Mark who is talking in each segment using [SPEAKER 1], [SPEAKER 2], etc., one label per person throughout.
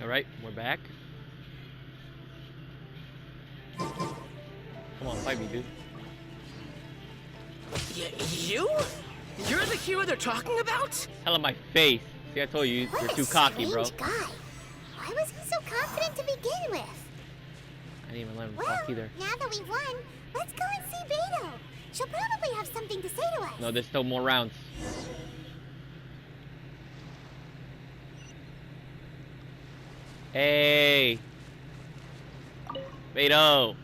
[SPEAKER 1] Alright, we're back. Come on, fight me, dude.
[SPEAKER 2] You? You're the hero they're talking about?
[SPEAKER 1] Hell on my face. See, I told you, you're too cocky, bro.
[SPEAKER 3] Guy. Why was he so confident to begin with?
[SPEAKER 1] I didn't even let him talk either.
[SPEAKER 3] Now that we won, let's go and see Beto. She'll probably have something to say to us.
[SPEAKER 1] No, there's still more rounds. Hey. Beto.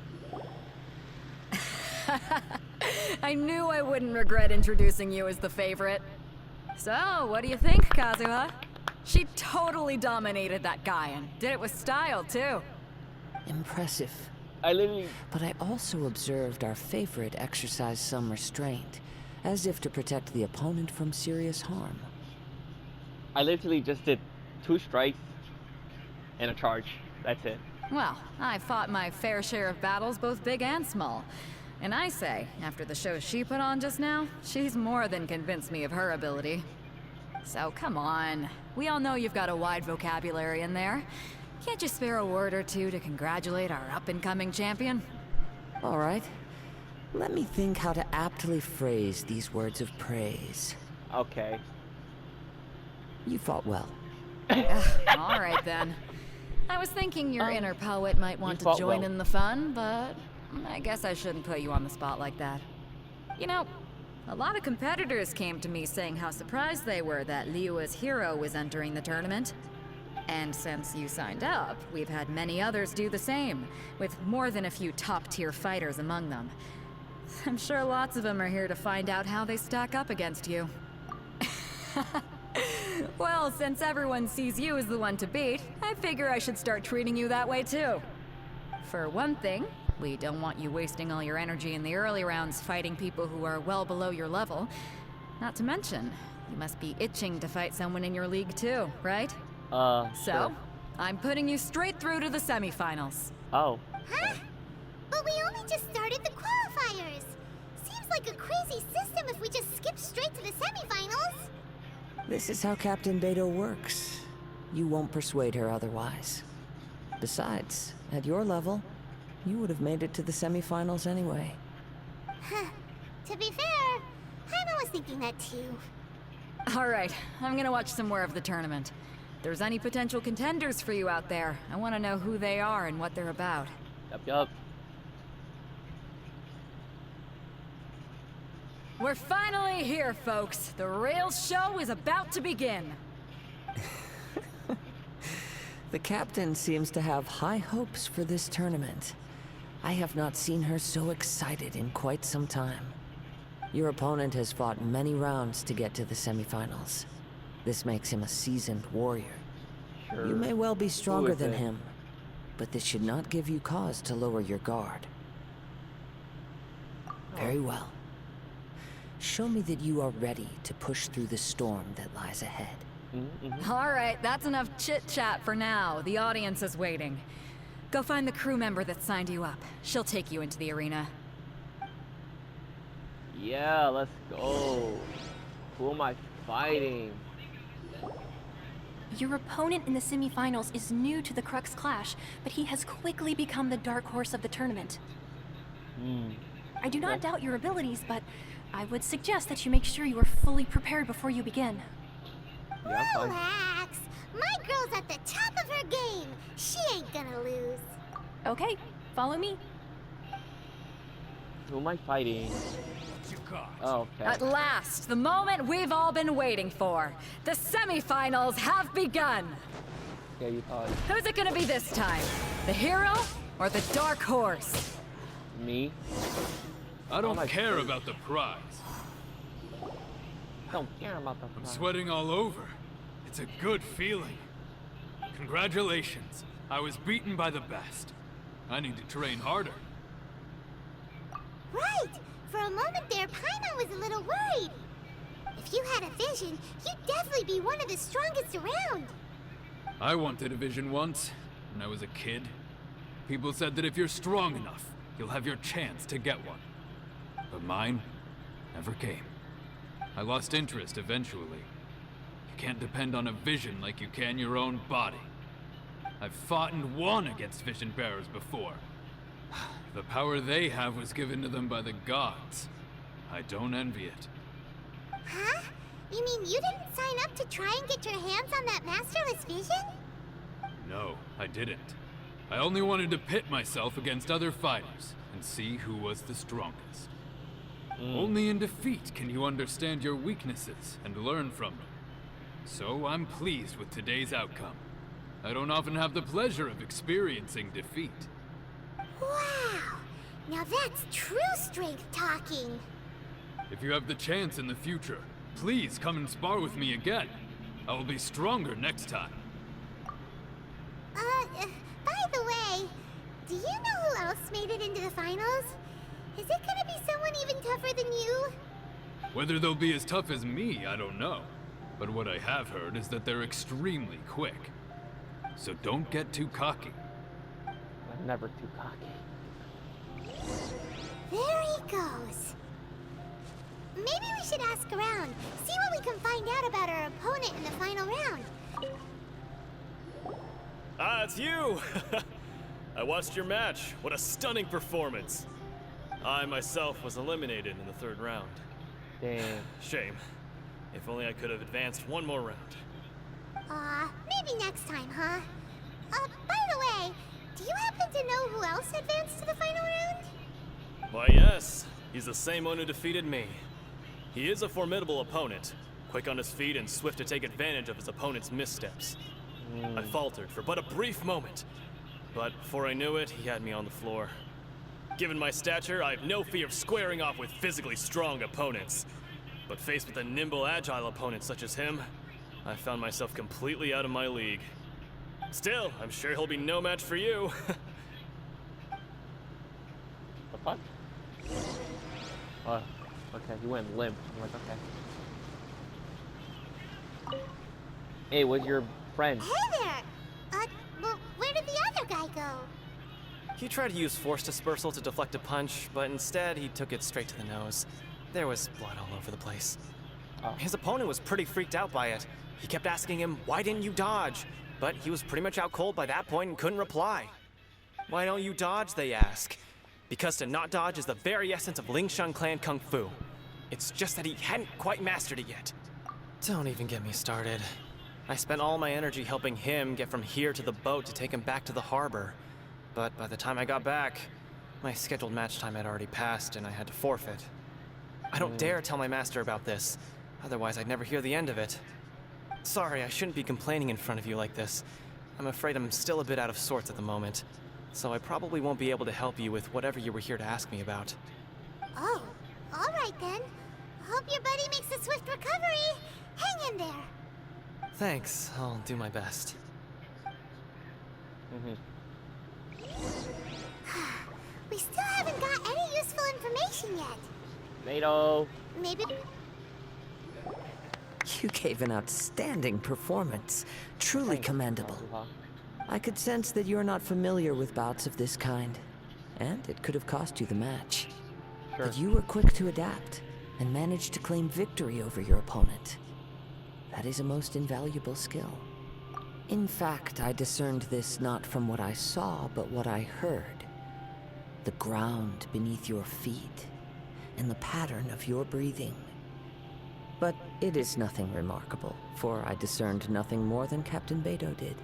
[SPEAKER 4] I knew I wouldn't regret introducing you as the favorite. So, what do you think, Kazuha? She totally dominated that guy and did it with style, too.
[SPEAKER 5] Impressive.
[SPEAKER 1] I
[SPEAKER 5] But I also observed our favorite exercise some restraint, as if to protect the opponent from serious harm.
[SPEAKER 1] literally just did 2 strikes and a charge. That's it.
[SPEAKER 4] Well, I fought my fair share of battles, both big and small. And I say, after the show she put on just now, she's more than convinced me of her ability. So come on. We all know you've got a wide vocabulary in there. Can't you spare a word or two to congratulate our up-and-coming champion?
[SPEAKER 5] All right. Let me think how to aptly phrase these words of praise.
[SPEAKER 1] Okay.
[SPEAKER 5] You fought well.
[SPEAKER 4] All right, then. I was thinking your inner poet might want to join in the fun, but I guess I shouldn't put you on the spot like that. You know, a lot of competitors came to me saying how surprised they were that Liyue's hero was entering the tournament. And since you signed up, we've had many others do the same, with more than a few top-tier fighters among them. I'm sure lots of them are here to find out how they stack up against you. Well, since everyone sees you as the one to beat, I figure I should start treating you that way too. For one thing, we don't want you wasting all your energy in the early rounds fighting people who are well below your level. Not to mention, you must be itching to fight someone in your league too, right? So,
[SPEAKER 1] sure.
[SPEAKER 4] I'm putting you straight through to the semifinals.
[SPEAKER 1] Oh.
[SPEAKER 3] Huh? But we only just started the qualifiers. Seems like a crazy system if we just skip straight to the semifinals.
[SPEAKER 5] This is how Captain Beto works. You won't persuade her otherwise. Besides, at your level, you would have made it to the semifinals anyway.
[SPEAKER 3] Huh. To be fair, Paimon was thinking that too.
[SPEAKER 4] Alright, I'm gonna watch some more of the tournament. If there's any potential contenders for you out there, I want to know who they are and what they're about.
[SPEAKER 1] Yup.
[SPEAKER 4] We're finally here, folks. The real show is about to begin.
[SPEAKER 5] The captain seems to have high hopes for this tournament. I have not seen her so excited in quite some time. Your opponent has fought many rounds to get to the semifinals. This makes him a seasoned warrior.
[SPEAKER 1] Sure.
[SPEAKER 5] You may well be stronger than
[SPEAKER 1] it?
[SPEAKER 5] him, but this should not give you cause to lower your guard. Very well. Show me that you are ready to push through the storm that lies ahead.
[SPEAKER 4] All right, that's enough chit-chat for now. The audience is waiting. Go find the crew member that signed you up. She'll take you into the arena.
[SPEAKER 1] Yeah, let's go. Who am I fighting?
[SPEAKER 6] Your opponent in the semifinals is new to the Crux Clash, but he has quickly become the dark horse of the tournament. I do not doubt your abilities, but I would suggest that you make sure you are fully prepared before you begin.
[SPEAKER 1] Yeah, I'm fine.
[SPEAKER 3] Relax. My girl's at the top of her game. She ain't gonna lose.
[SPEAKER 6] Okay, follow me.
[SPEAKER 1] Who am I fighting? Oh, okay.
[SPEAKER 4] At last, the moment we've all been waiting for. The semifinals have begun.
[SPEAKER 1] Yeah, you thought
[SPEAKER 4] Who's it gonna be this time? The hero or the dark horse?
[SPEAKER 1] me?
[SPEAKER 7] I don't
[SPEAKER 1] my
[SPEAKER 7] care
[SPEAKER 1] face.
[SPEAKER 7] about the prize.
[SPEAKER 1] Don't care about the
[SPEAKER 7] I'm
[SPEAKER 1] prize.
[SPEAKER 7] sweating all over. It's a good feeling. Congratulations. I was beaten by the best. I need to train harder.
[SPEAKER 3] Right. For a moment there, Paimon was a little worried. If you had a vision, you'd definitely be one of the strongest around.
[SPEAKER 7] I wanted a vision once, when I was a kid. People said that if you're strong enough, you'll have your chance to get one. But mine never came. I lost interest eventually. You can't depend on a vision like you can your own body. I've fought and won against Vision Bearers before. The power they have was given to them by the gods. I don't envy it.
[SPEAKER 3] Huh? You mean you didn't sign up to try and get your hands on that Masterless vision?
[SPEAKER 7] No, I didn't. I only wanted to pit myself against other fighters and see who was the strongest. Only in defeat can you understand your weaknesses and learn from them. So I'm pleased with today's outcome. I don't often have the pleasure of experiencing defeat.
[SPEAKER 3] Wow! Now that's true strength talking.
[SPEAKER 7] If you have the chance in the future, please come and spar with me again. I will be stronger next time.
[SPEAKER 3] By the way, do you know who else made it into the finals? Is it gonna be someone even tougher than you?
[SPEAKER 7] Whether they'll be as tough as me, I don't know. But what I have heard is that they're extremely quick. So don't get too cocky.
[SPEAKER 1] I'm never too cocky.
[SPEAKER 3] There he goes. Maybe we should ask around, see what we can find out about our opponent in the final round.
[SPEAKER 8] Ah, it's you! I watched your match. What a stunning performance. I myself was eliminated in the third round.
[SPEAKER 1] Damn.
[SPEAKER 8] Shame. If only I could have advanced one more round.
[SPEAKER 3] Maybe next time, huh? By the way, do you happen to know who else advanced to the final round?
[SPEAKER 8] Why, yes. He's the same one who defeated me. He is a formidable opponent, quick on his feet and swift to take advantage of his opponent's missteps. I faltered for but a brief moment, but before I knew it, he had me on the floor. Given my stature, I have no fear of squaring off with physically strong opponents. But faced with a nimble, agile opponent such as him, I found myself completely out of my league. Still, I'm sure he'll be no match for you.
[SPEAKER 1] The fuck? Oh, okay, he went limp. I'm like, okay. Hey, where's your friend?
[SPEAKER 3] Hey there! Well, where did the other guy go?
[SPEAKER 9] He tried to use force dispersal to deflect a punch, but instead he took it straight to the nose. There was blood all over the place.
[SPEAKER 1] Oh.
[SPEAKER 9] His opponent was pretty freaked out by it. He kept asking him, why didn't you dodge? But he was pretty much out cold by that point and couldn't reply. Why don't you dodge, they ask. Because to not dodge is the very essence of Lingshan clan kung fu. It's just that he hadn't quite mastered it yet. Don't even get me started. I spent all my energy helping him get from here to the boat to take him back to the harbor. But by the time I got back, my scheduled match time had already passed and I had to forfeit. I don't dare tell my master about this, otherwise I'd never hear the end of it. Sorry, I shouldn't be complaining in front of you like this. I'm afraid I'm still a bit out of sorts at the moment, so I probably won't be able to help you with whatever you were here to ask me about.
[SPEAKER 3] Oh, all right then. Hope your buddy makes a swift recovery. Hang in there.
[SPEAKER 9] Thanks, I'll do my best.
[SPEAKER 3] We still haven't got any useful information yet.
[SPEAKER 1] Tomato.
[SPEAKER 3] Maybe...
[SPEAKER 5] You gave an outstanding performance. Truly commendable. I could sense that you're not familiar with bouts of this kind, and it could have cost you the match.
[SPEAKER 1] Sure.
[SPEAKER 5] But you were quick to adapt, and managed to claim victory over your opponent. That is a most invaluable skill. In fact, I discerned this not from what I saw, but what I heard. The ground beneath your feet, and the pattern of your breathing. But it is nothing remarkable, for I discerned nothing more than Captain Beto did.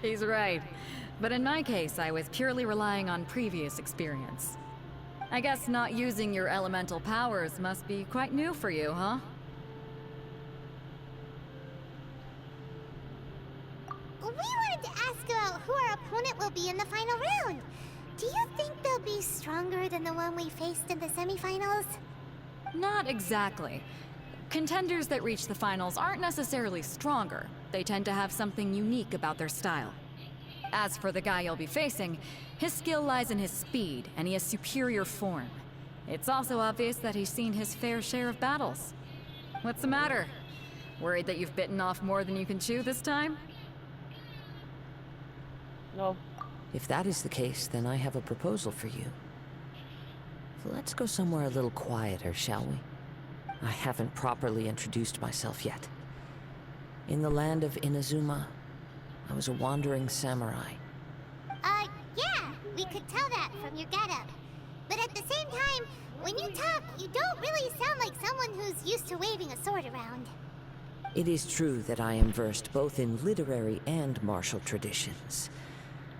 [SPEAKER 4] He's right. But in my case, I was purely relying on previous experience. I guess not using your elemental powers must be quite new for you, huh?
[SPEAKER 3] We wanted to ask about who our opponent will be in the final round. Do you think they'll be stronger than the one we faced in the semifinals?
[SPEAKER 4] Not exactly. Contenders that reach the finals aren't necessarily stronger. They tend to have something unique about their style. As for the guy you'll be facing, his skill lies in his speed, and he has superior form. It's also obvious that he's seen his fair share of battles. What's the matter? Worried that you've bitten off more than you can chew this time?
[SPEAKER 1] No.
[SPEAKER 5] If that is the case, then I have a proposal for you. Let's go somewhere a little quieter, shall we? I haven't properly introduced myself yet. In the land of Inazuma, I was a wandering samurai.
[SPEAKER 3] Yeah, we could tell that from your getup. But at the same time, when you talk, you don't really sound like someone who's used to waving a sword around.
[SPEAKER 5] It is true that I am versed both in literary and martial traditions.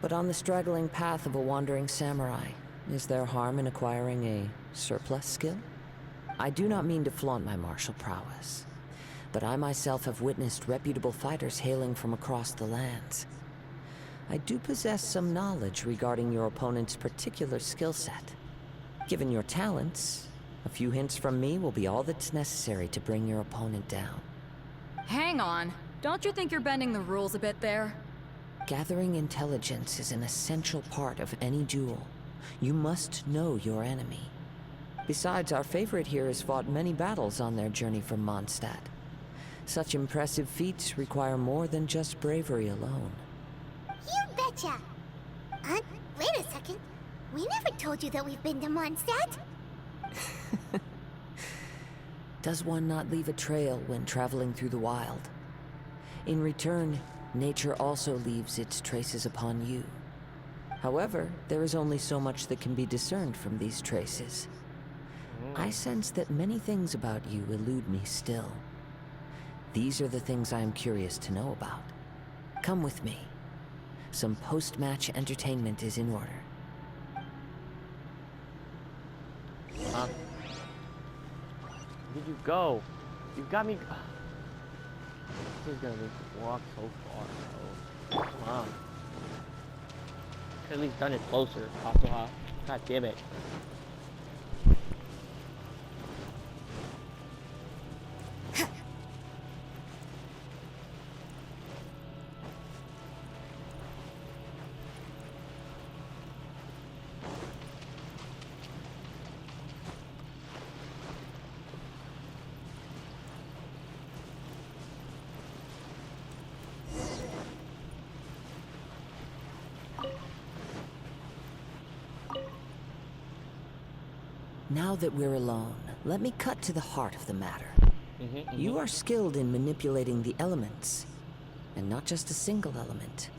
[SPEAKER 5] But on the straggling path of a wandering samurai, is there harm in acquiring a surplus skill? I do not mean to flaunt my martial prowess, but I myself have witnessed reputable fighters hailing from across the lands. I do possess some knowledge regarding your opponent's particular skill set. Given your talents, a few hints from me will be all that's necessary to bring your opponent down.
[SPEAKER 4] Hang on. Don't you think you're bending the rules a bit there?
[SPEAKER 5] Gathering intelligence is an essential part of any duel. You must know your enemy. Besides, our favorite here has fought many battles on their journey from Mondstadt. Such impressive feats require more than just bravery alone.
[SPEAKER 3] You betcha! Wait a second. We never told you that we've been to Mondstadt.
[SPEAKER 5] Does one not leave a trail when traveling through the wild? In return, nature also leaves its traces upon you. However, there is only so much that can be discerned from these traces. I sense that many things about you elude me still. These are the things I am curious to know about. Come with me. Some post-match entertainment is in order.
[SPEAKER 1] Where did you go? You got me. This is gonna make me walk so far, bro. Come on. Could at least done it closer. God damn it.
[SPEAKER 5] Now that we're alone, let me cut to the heart of the matter. You are skilled in manipulating the elements. And not just a single element,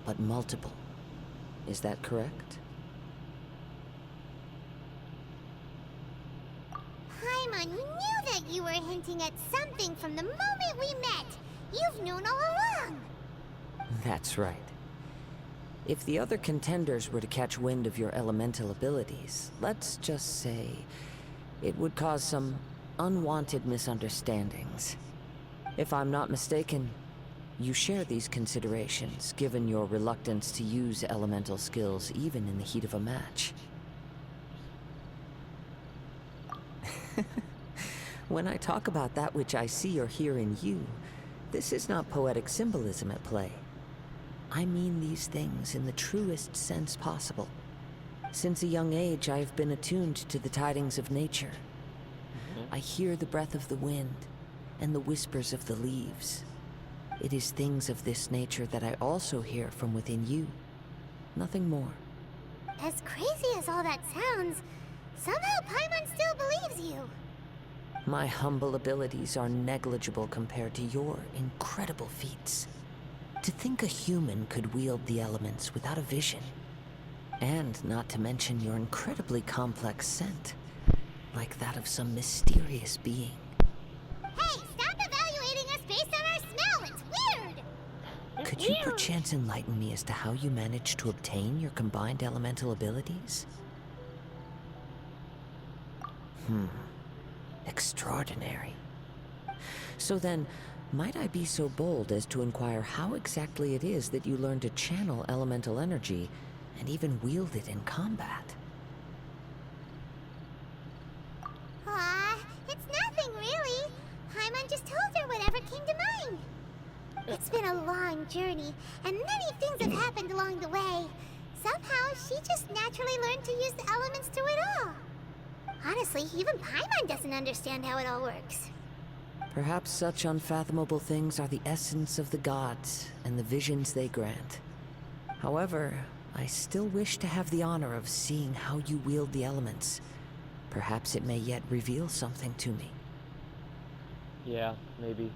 [SPEAKER 5] but multiple. Is that correct?
[SPEAKER 3] Paimon, we knew that you were hinting at something from the moment we met. You've known all along.
[SPEAKER 5] That's right. If the other contenders were to catch wind of your elemental abilities, let's just say, it would cause some unwanted misunderstandings. If I'm not mistaken, you share these considerations, given your reluctance to use elemental skills even in the heat of a match. When I talk about that which I see or hear in you, this is not poetic symbolism at play. I mean these things in the truest sense possible. Since a young age, I have been attuned to the tidings of nature. I hear the breath of the wind and the whispers of the leaves. It is things of this nature that I also hear from within you. Nothing more.
[SPEAKER 3] As crazy as all that sounds, somehow Paimon still believes you.
[SPEAKER 5] My humble abilities are negligible compared to your incredible feats. To think a human could wield the elements without a vision. And not to mention your incredibly complex scent, like that of some mysterious being.
[SPEAKER 3] Hey, stop evaluating us based on our smell! It's weird!
[SPEAKER 5] Could you perchance enlighten me as to how you managed to obtain your combined elemental abilities? Extraordinary. So then, might I be so bold as to inquire how exactly it is that you learned to channel elemental energy and even wield it in combat?
[SPEAKER 3] It's nothing really. Paimon just told her whatever came to mind. It's been a long journey, and many things have happened along the way. Somehow, she just naturally learned to use the elements through it all. Honestly, even Paimon doesn't understand how it all works.
[SPEAKER 5] Perhaps such unfathomable things are the essence of the gods and the visions they grant. However, I still wish to have the honor of seeing how you wield the elements. Perhaps it may yet reveal something to me.
[SPEAKER 1] Yeah, maybe.